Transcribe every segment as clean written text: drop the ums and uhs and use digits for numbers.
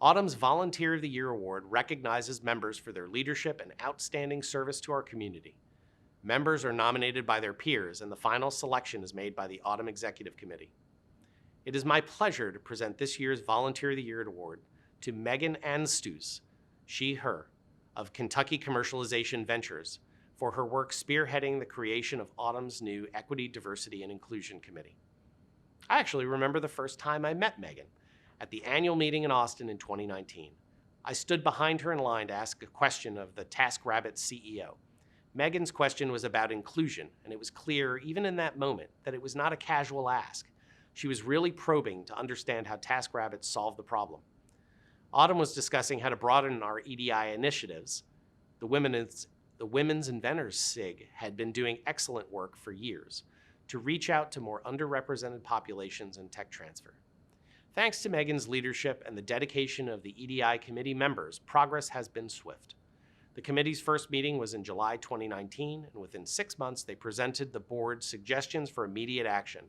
Autumn's Volunteer of the Year Award recognizes members for their leadership and outstanding service to our community. Members are nominated by their peers, and the final selection is made by the Autumn Executive Committee. It is my pleasure to present this year's Volunteer of the Year Award to Megan Anstus, she, her, of Kentucky Commercialization Ventures, for her work spearheading the creation of Autumn's new Equity, Diversity, and Inclusion Committee. I actually remember the first time I met Megan at the annual meeting in Austin in 2019. I stood behind her in line to ask a question of the TaskRabbit CEO. Megan's question was about inclusion, and it was clear, even in that moment, that it was not a casual ask. She was really probing to understand how TaskRabbit solved the problem. Autumn was discussing how to broaden our EDI initiatives. The Women's Inventors SIG had been doing excellent work for years to reach out to more underrepresented populations in tech transfer. Thanks to Megan's leadership and the dedication of the EDI committee members, progress has been swift. The committee's first meeting was in July 2019, and within 6 months, they presented the board suggestions for immediate action.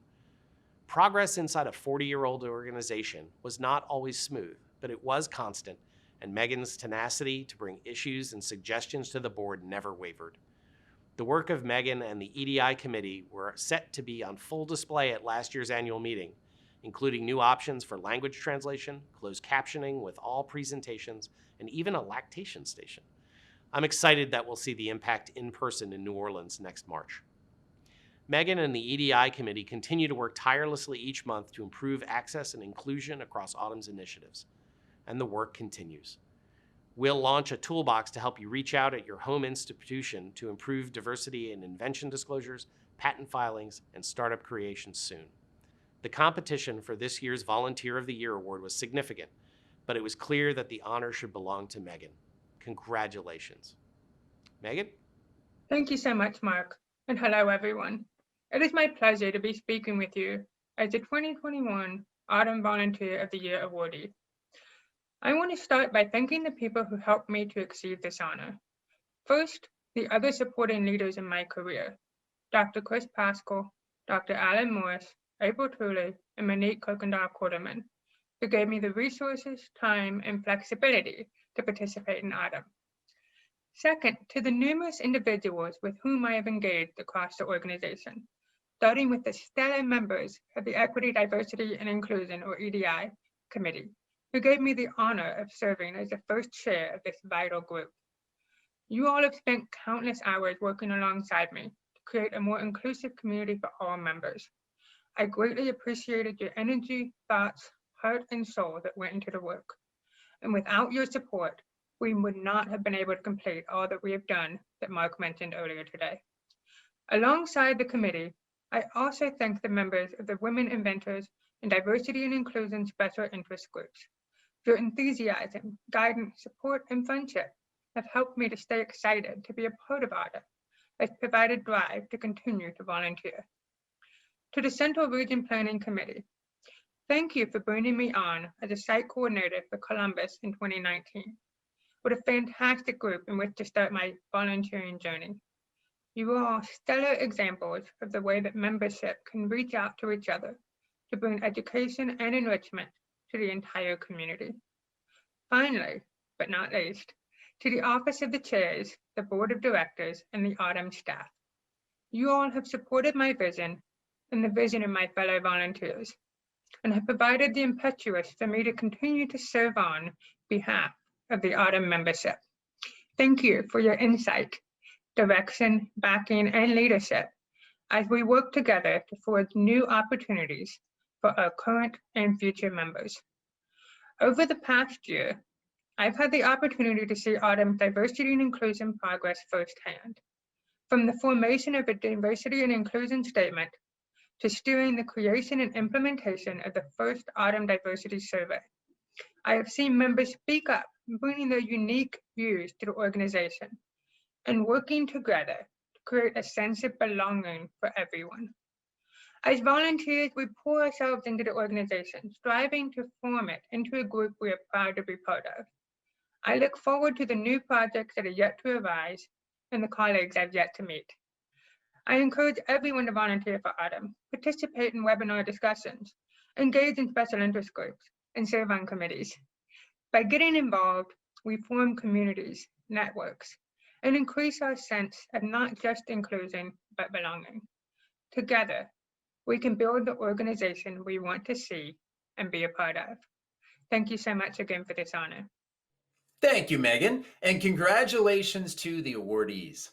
Progress inside a 40-year-old organization was not always smooth, but it was constant, and Megan's tenacity to bring issues and suggestions to the board never wavered. The work of Megan and the EDI committee were set to be on full display at last year's annual meeting, including new options for language translation, closed captioning with all presentations, and even a lactation station. I'm excited that we'll see the impact in person in New Orleans next March. Megan and the EDI committee continue to work tirelessly each month to improve access and inclusion across Autumn's initiatives, and the work continues. We'll launch a toolbox to help you reach out at your home institution to improve diversity and invention disclosures, patent filings, and startup creations soon. The competition for this year's Volunteer of the Year Award was significant, but it was clear that the honor should belong to Megan. Congratulations. Megan? Thank you so much, Mark, and hello, everyone. It is my pleasure to be speaking with you as the 2021 Autumn Volunteer of the Year awardee. I want to start by thanking the people who helped me to achieve this honor. First, the other supporting leaders in my career, Dr. Chris Pascal, Dr. Alan Morris, April Tooley, and Monique Kuykendall-Quarterman, who gave me the resources, time, and flexibility to participate in Autumn. Second, to the numerous individuals with whom I have engaged across the organization, starting with the stellar members of the Equity, Diversity, and Inclusion, or EDI, committee, who gave me the honor of serving as the first chair of this vital group. You all have spent countless hours working alongside me to create a more inclusive community for all members. I greatly appreciated your energy, thoughts, heart, and soul that went into the work. And without your support, we would not have been able to complete all that we have done that Mark mentioned earlier today. Alongside the committee, I also thank the members of the Women Inventors and Diversity and Inclusion Special Interest Groups. Your enthusiasm, guidance, support, and friendship have helped me to stay excited to be a part of Autumn, has provided drive to continue to volunteer. To the Central Region Planning Committee, thank you for bringing me on as a site coordinator for Columbus in 2019. What a fantastic group in which to start my volunteering journey. You are all stellar examples of the way that membership can reach out to each other to bring education and enrichment to the entire community. Finally, but not least, to the Office of the Chairs, the Board of Directors, and the Autumn staff. You all have supported my vision and the vision of my fellow volunteers, and have provided the impetus for me to continue to serve on behalf of the Autumn membership. Thank you for your insight, direction, backing, and leadership as we work together to forge new opportunities for our current and future members. Over the past year, I've had the opportunity to see Autumn's diversity and inclusion progress firsthand. From the formation of a diversity and inclusion statement to steering the creation and implementation of the first Autumn Diversity Survey, I have seen members speak up, bringing their unique views to the organization and working together to create a sense of belonging for everyone. As volunteers, we pour ourselves into the organization, striving to form it into a group we are proud to be part of. I look forward to the new projects that are yet to arise and the colleagues I've yet to meet. I encourage everyone to volunteer for Autumn, participate in webinar discussions, engage in special interest groups, and serve on committees. By getting involved, we form communities, networks, and increase our sense of not just inclusion, but belonging. Together, we can build the organization we want to see and be a part of. Thank you so much again for this honor. Thank you, Megan, and congratulations to the awardees.